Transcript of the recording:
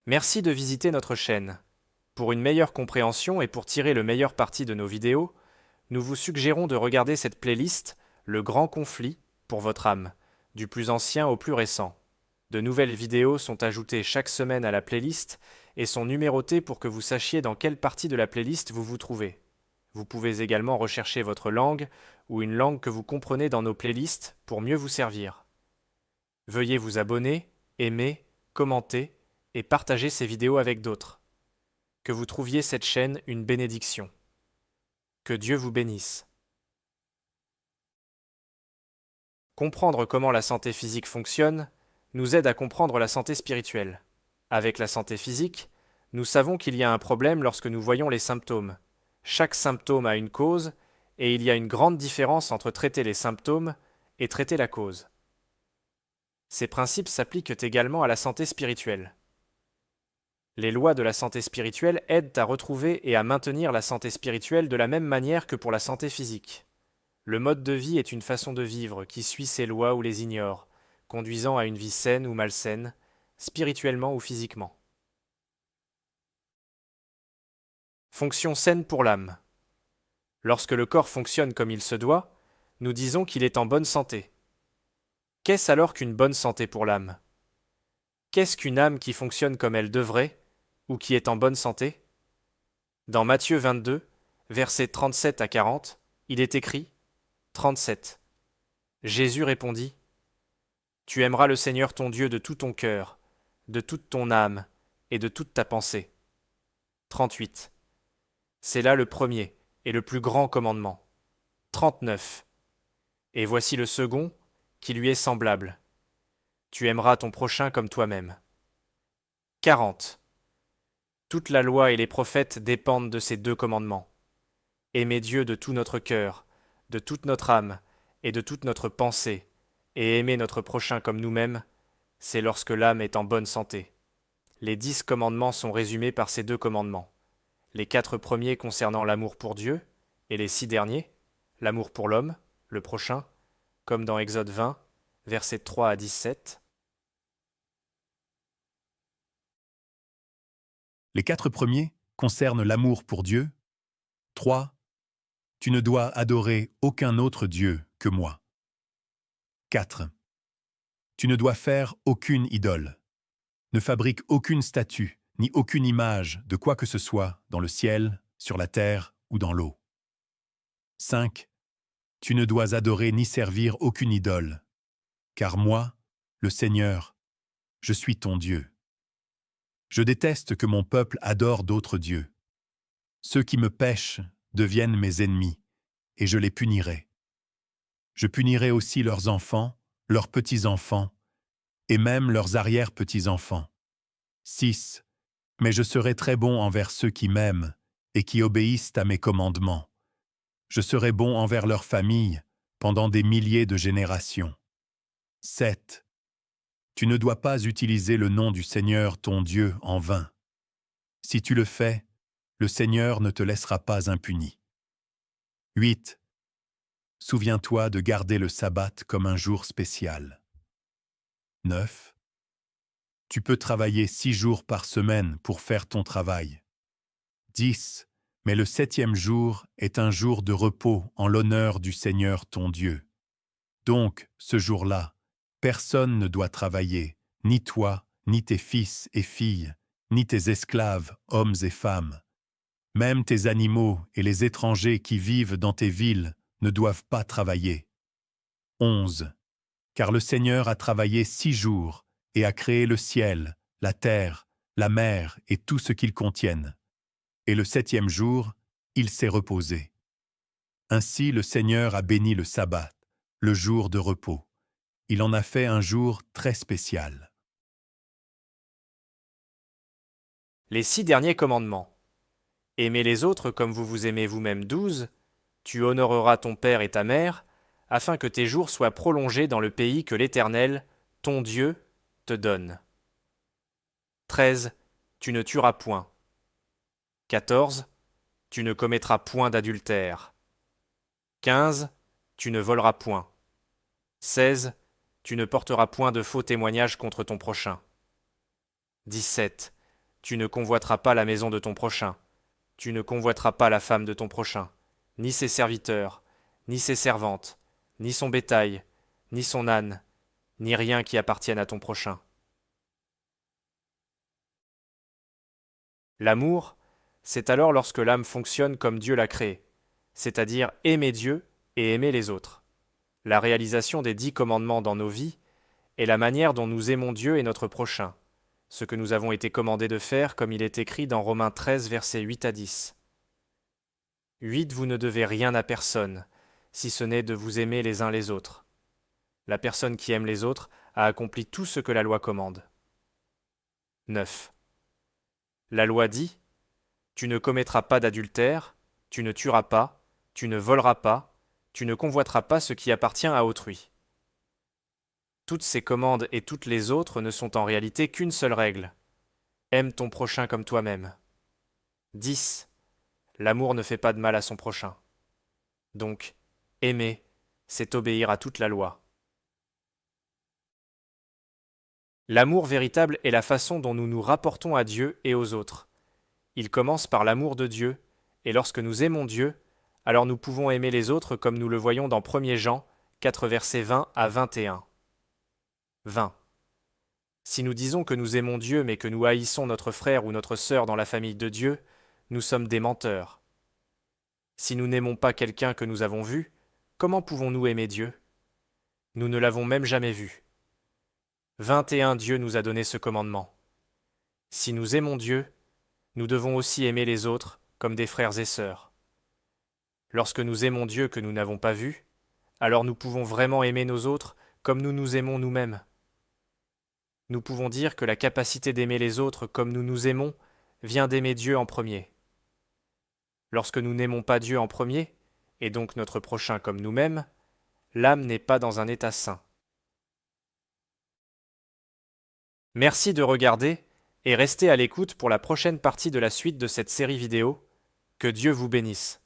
Merci de visiter notre chaîne. Pour une meilleure compréhension et pour tirer le meilleur parti de nos vidéos, nous vous suggérons de regarder cette playlist Le Grand Conflit pour votre âme, du plus ancien au plus récent. De nouvelles vidéos sont ajoutées chaque semaine à la playlist et sont numérotées pour que vous sachiez dans quelle partie de la playlist vous vous trouvez. Vous pouvez également rechercher votre langue ou une langue que vous comprenez dans nos playlists pour mieux vous servir. Veuillez vous abonner, aimer, commenter et partager ces vidéos avec d'autres. Que vous trouviez cette chaîne une bénédiction. Que Dieu vous bénisse. Comprendre comment la santé physique fonctionne nous aide à comprendre la santé spirituelle. Avec la santé physique, nous savons qu'il y a un problème lorsque nous voyons les symptômes. Chaque symptôme a une cause, et il y a une grande différence entre traiter les symptômes et traiter la cause. Ces principes s'appliquent également à la santé spirituelle. Les lois de la santé spirituelle aident à retrouver et à maintenir la santé spirituelle de la même manière que pour la santé physique. Le mode de vie est une façon de vivre qui suit ces lois ou les ignore, conduisant à une vie saine ou malsaine, spirituellement ou physiquement. Fonction saine pour l'âme. Lorsque le corps fonctionne comme il se doit, nous disons qu'il est en bonne santé. Qu'est-ce alors qu'une bonne santé pour l'âme? Qu'est-ce qu'une âme qui fonctionne comme elle devrait, ou qui est en bonne santé? Dans Matthieu 22, versets 37 à 40, il est écrit 37. Jésus répondit: Tu aimeras le Seigneur ton Dieu de tout ton cœur, de toute ton âme et de toute ta pensée. 38. C'est là le premier et le plus grand commandement. 39. Et voici le second, qui lui est semblable. Tu aimeras ton prochain comme toi-même. 40. Toute la loi et les prophètes dépendent de ces deux commandements. Aimer Dieu de tout notre cœur, de toute notre âme et de toute notre pensée, et aimer notre prochain comme nous-mêmes, c'est lorsque l'âme est en bonne santé. Les 10 commandements sont résumés par ces deux commandements. Les 4 premiers concernant l'amour pour Dieu, et les 6 derniers, l'amour pour l'homme, le prochain, comme dans Exode 20, versets 3 à 17. Les 4 premiers concernent l'amour pour Dieu. 3. Tu ne dois adorer aucun autre Dieu que moi. 4. Tu ne dois faire aucune idole. Ne fabrique aucune statue, ni aucune image de quoi que ce soit dans le ciel, sur la terre ou dans l'eau. 5. Tu ne dois adorer ni servir aucune idole, car moi, le Seigneur, je suis ton Dieu. Je déteste que mon peuple adore d'autres dieux. Ceux qui me pêchent deviennent mes ennemis, et je les punirai. Je punirai aussi leurs enfants, leurs petits-enfants, et même leurs arrière-petits-enfants. 6. Mais je serai très bon envers ceux qui m'aiment et qui obéissent à mes commandements. Je serai bon envers leur famille pendant des milliers de générations. 7. Tu ne dois pas utiliser le nom du Seigneur ton Dieu en vain. Si tu le fais, le Seigneur ne te laissera pas impuni. 8. Souviens-toi de garder le sabbat comme un jour spécial. 9. Tu peux travailler 6 jours par semaine pour faire ton travail. 10. Mais le 7e jour est un jour de repos en l'honneur du Seigneur ton Dieu. Donc, ce jour-là, personne ne doit travailler, ni toi, ni tes fils et filles, ni tes esclaves, hommes et femmes. Même tes animaux et les étrangers qui vivent dans tes villes ne doivent pas travailler. 11. Car le Seigneur a travaillé 6 jours et a créé le ciel, la terre, la mer et tout ce qu'ils contiennent. Et le 7e jour, il s'est reposé. Ainsi le Seigneur a béni le sabbat, le jour de repos. Il en a fait un jour très spécial. Les 6 derniers commandements. Aimez les autres comme vous vous aimez vous-même. 12. Tu honoreras ton père et ta mère, afin que tes jours soient prolongés dans le pays que l'Éternel, ton Dieu, te donne. 13. Tu ne tueras point. 14. Tu ne commettras point d'adultère. 15. Tu ne voleras point. 16. Tu ne porteras point de faux témoignages contre ton prochain. 17. Tu ne convoiteras pas la maison de ton prochain. Tu ne convoiteras pas la femme de ton prochain, ni ses serviteurs, ni ses servantes, ni son bétail, ni son âne, ni rien qui appartienne à ton prochain. L'amour, c'est alors lorsque l'âme fonctionne comme Dieu l'a créé, c'est-à-dire aimer Dieu et aimer les autres. La réalisation des 10 commandements dans nos vies est la manière dont nous aimons Dieu et notre prochain, ce que nous avons été commandés de faire comme il est écrit dans Romains 13, versets 8 à 10. 8. Vous ne devez rien à personne, si ce n'est de vous aimer les uns les autres. La personne qui aime les autres a accompli tout ce que la loi commande. 9. La loi dit : tu ne commettras pas d'adultère, tu ne tueras pas, tu ne voleras pas, tu ne convoiteras pas ce qui appartient à autrui. Toutes ces commandes et toutes les autres ne sont en réalité qu'une seule règle. Aime ton prochain comme toi-même. 10. L'amour ne fait pas de mal à son prochain. Donc, aimer, c'est obéir à toute la loi. L'amour véritable est la façon dont nous nous rapportons à Dieu et aux autres. Il commence par l'amour de Dieu, et lorsque nous aimons Dieu, alors nous pouvons aimer les autres comme nous le voyons dans 1 Jean 4 versets 20 à 21. 20. Si nous disons que nous aimons Dieu mais que nous haïssons notre frère ou notre sœur dans la famille de Dieu, nous sommes des menteurs. Si nous n'aimons pas quelqu'un que nous avons vu, comment pouvons-nous aimer Dieu ? Nous ne l'avons même jamais vu. 21. Dieu nous a donné ce commandement. Si nous aimons Dieu, nous devons aussi aimer les autres comme des frères et sœurs. Lorsque nous aimons Dieu que nous n'avons pas vu, alors nous pouvons vraiment aimer nos autres comme nous nous aimons nous-mêmes. Nous pouvons dire que la capacité d'aimer les autres comme nous nous aimons vient d'aimer Dieu en premier. Lorsque nous n'aimons pas Dieu en premier, et donc notre prochain comme nous-mêmes, l'âme n'est pas dans un état sain. Merci de regarder et restez à l'écoute pour la prochaine partie de la suite de cette série vidéo. Que Dieu vous bénisse.